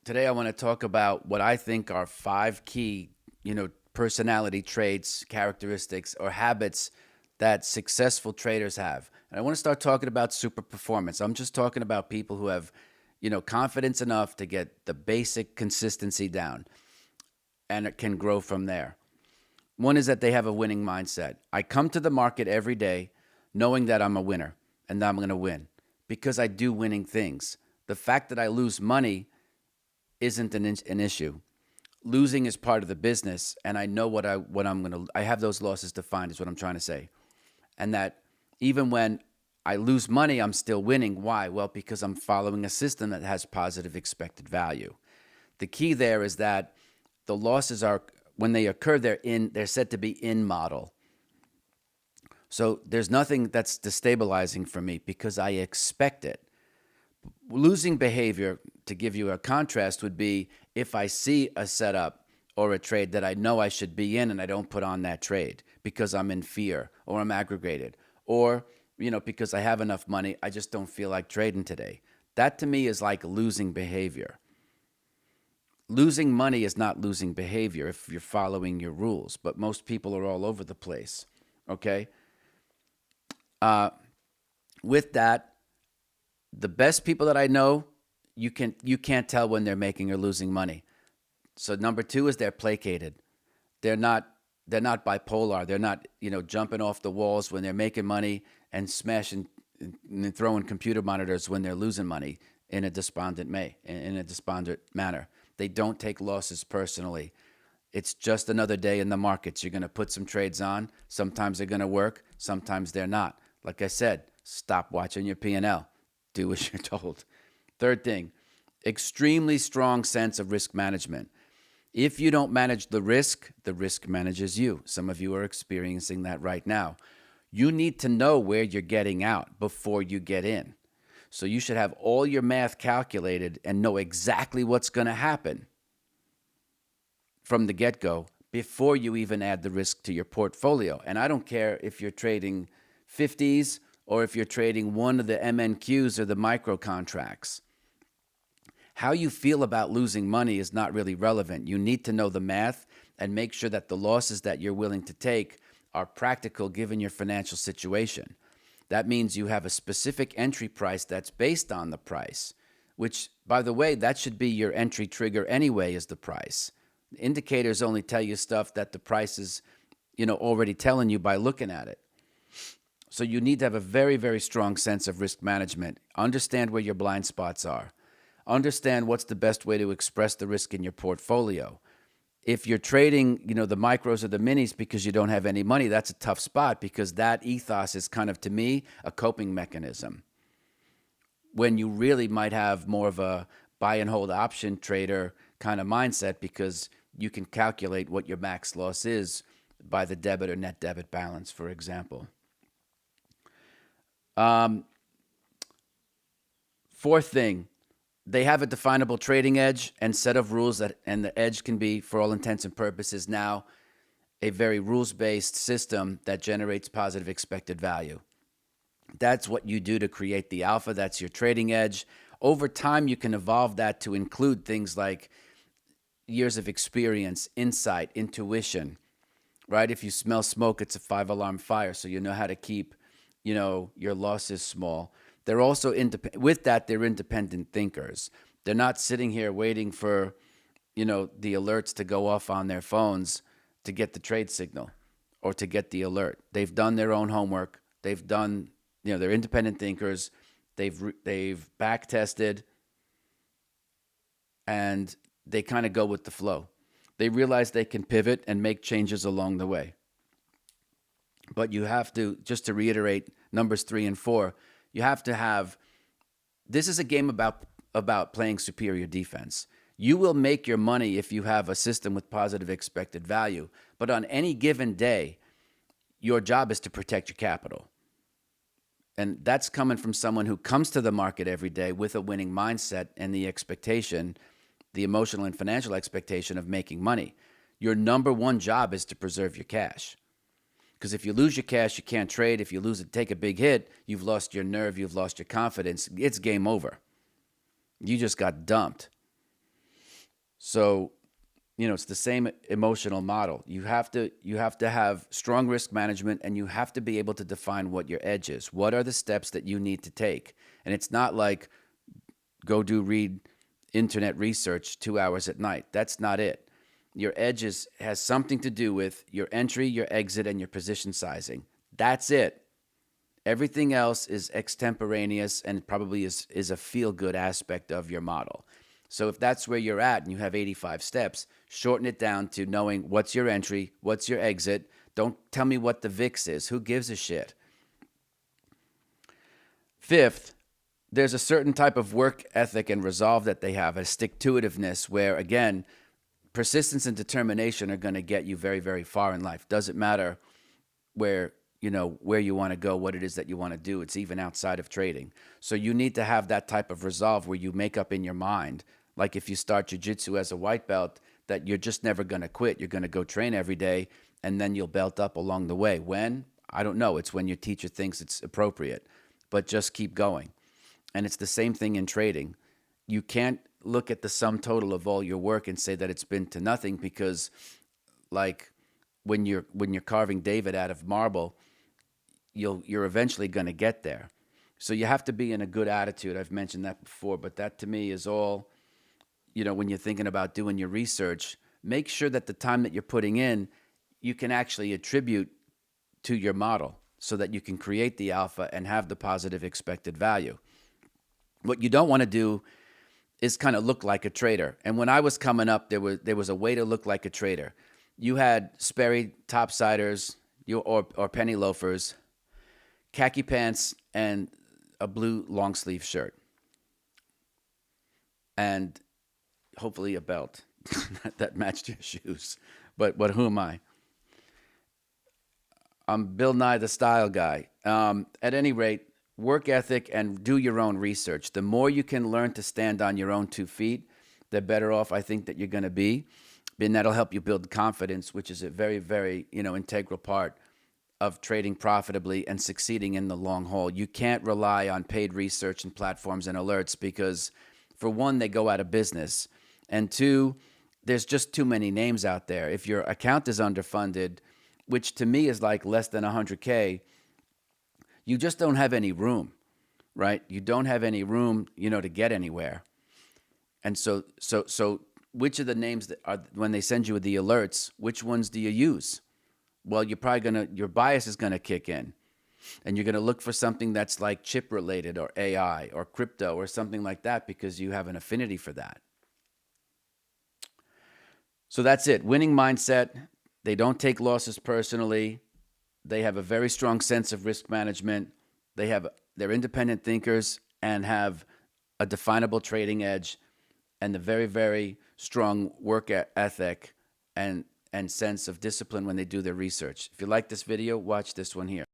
Today I want to talk about what I think are five key, personality traits, characteristics, or habits that successful traders have. And I want to start talking about super performance. I'm just talking about people who have, confidence enough to get the basic consistency down and it can grow from there. One is that they have a winning mindset. I come to the market every day knowing that I'm a winner and that I'm going to win because I do winning things. The fact that I lose money isn't an issue. Losing is part of the business, and I know what I'm gonna. I have those losses defined. Is what I'm trying to say, and that even when I lose money, I'm still winning. Why? Well, because I'm following a system that has positive expected value. The key there is that the losses are when they occur, they're said to be in model. So there's nothing that's destabilizing for me because I expect it. Losing behavior, to give you a contrast, would be if I see a setup or a trade that I know I should be in and I don't put on that trade because I'm in fear or I'm aggregated or, because I have enough money, I just don't feel like trading today. That to me is like losing behavior. Losing money is not losing behavior if you're following your rules, but most people are all over the place. Okay? With that, the best people that I know, you can't tell when they're making or losing money. So number two is they're placated. They're not they're not bipolar. They're not jumping off the walls when they're making money and smashing and throwing computer monitors when they're losing money in a despondent manner. They don't take losses personally. It's just another day in the markets. You're going to put some trades on. Sometimes they're going to work. Sometimes they're not. Like I said, stop watching your P&L. Do as you're told. Third thing, extremely strong sense of risk management. If you don't manage the risk manages you. Some of you are experiencing that right now. You need to know where you're getting out before you get in. So you should have all your math calculated and know exactly what's going to happen from the get go before you even add the risk to your portfolio. And I don't care if you're trading 50s or if you're trading one of the MNQs or the micro contracts. How you feel about losing money is not really relevant. You need to know the math and make sure that the losses that you're willing to take are practical given your financial situation. That means you have a specific entry price that's based on the price, which, by the way, that should be your entry trigger anyway, is the price. Indicators only tell you stuff that the price is, already telling you by looking at it. So you need to have a very, very strong sense of risk management. Understand where your blind spots are. Understand what's the best way to express the risk in your portfolio. If you're trading, the micros or the minis because you don't have any money, that's a tough spot because that ethos is kind of, to me, a coping mechanism. When you really might have more of a buy and hold option trader kind of mindset because you can calculate what your max loss is by the debit or net debit balance, for example. Fourth thing, they have a definable trading edge and set of rules and the edge can be, for all intents and purposes, now a very rules-based system that generates positive expected value. That's what you do to create the alpha. That's your trading edge. Over time, you can evolve that to include things like years of experience, insight, intuition, right? If you smell smoke, it's a 5 alarm fire. So you know how to keep, your losses small. They're also with that, they're independent thinkers. They're not sitting here waiting for, the alerts to go off on their phones to get the trade signal or to get the alert. They've done their own homework. They've done, they're independent thinkers. They've back tested and they kind of go with the flow. They realize they can pivot and make changes along the way. But you have to, just to reiterate numbers 3 and 4, you have to have, this is a game about playing superior defense. You will make your money if you have a system with positive expected value. But on any given day, your job is to protect your capital. And that's coming from someone who comes to the market every day with a winning mindset and the expectation, the emotional and financial expectation of making money. Your number one job is to preserve your cash. Because if you lose your cash, you can't trade. If you lose it, take a big hit, you've lost your nerve, you've lost your confidence. It's game over. You just got dumped. So, it's the same emotional model. You have to have strong risk management, and you have to be able to define what your edge is. What are the steps that you need to take? And it's not like read internet research 2 hours at night. That's not it. Your edges has something to do with your entry, your exit, and your position sizing. That's it. Everything else is extemporaneous and probably is a feel good aspect of your model. So if that's where you're at and you have 85 steps, shorten it down to knowing what's your entry, what's your exit. Don't tell me what the VIX is. Who gives a shit? Fifth, there's a certain type of work ethic and resolve that they have, a stick-to-itiveness, where, again, persistence and determination are going to get you very, very far in life. Doesn't matter where where you want to go, what it is that you want to do. It's even outside of trading. So you need to have that type of resolve where you make up in your mind, like if you start jiu-jitsu as a white belt, that you're just never going to quit. You're going to go train every day, and then you'll belt up along the way. When? I don't know. It's when your teacher thinks it's appropriate, but just keep going. And it's the same thing in trading. You can't look at the sum total of all your work and say that it's been to nothing, because, like, when you're carving David out of marble, you're eventually going to get there. So you have to be in a good attitude. I've mentioned that before, but that to me is all, when you're thinking about doing your research, make sure that the time that you're putting in, you can actually attribute to your model so that you can create the alpha and have the positive expected value. What you don't want to do is kind of look like a trader. And when I was coming up, there was a way to look like a trader. You had Sperry topsiders or penny loafers, khaki pants, and a blue long sleeve shirt, and hopefully a belt that matched your shoes. But who am I? I'm Bill Nye the Style Guy. At any rate, work ethic and do your own research. The more you can learn to stand on your own 2 feet, the better off I think that you're going to be. And that'll help you build confidence, which is a very, very, integral part of trading profitably and succeeding in the long haul. You can't rely on paid research and platforms and alerts because, for one, they go out of business. And two, there's just too many names out there. If your account is underfunded, which to me is like less than 100K, you just don't have any room, right? You don't have any room, to get anywhere. And so which of the names that are, when they send you the alerts, which ones do you use? Well, your bias is gonna kick in, and you're gonna look for something that's like chip related or AI or crypto or something like that because you have an affinity for that. So that's it. Winning mindset. They don't take losses personally. They have a very strong sense of risk management. They're independent thinkers and have a definable trading edge and a very, very strong work ethic and sense of discipline when they do their research. If you like this video, watch this one here.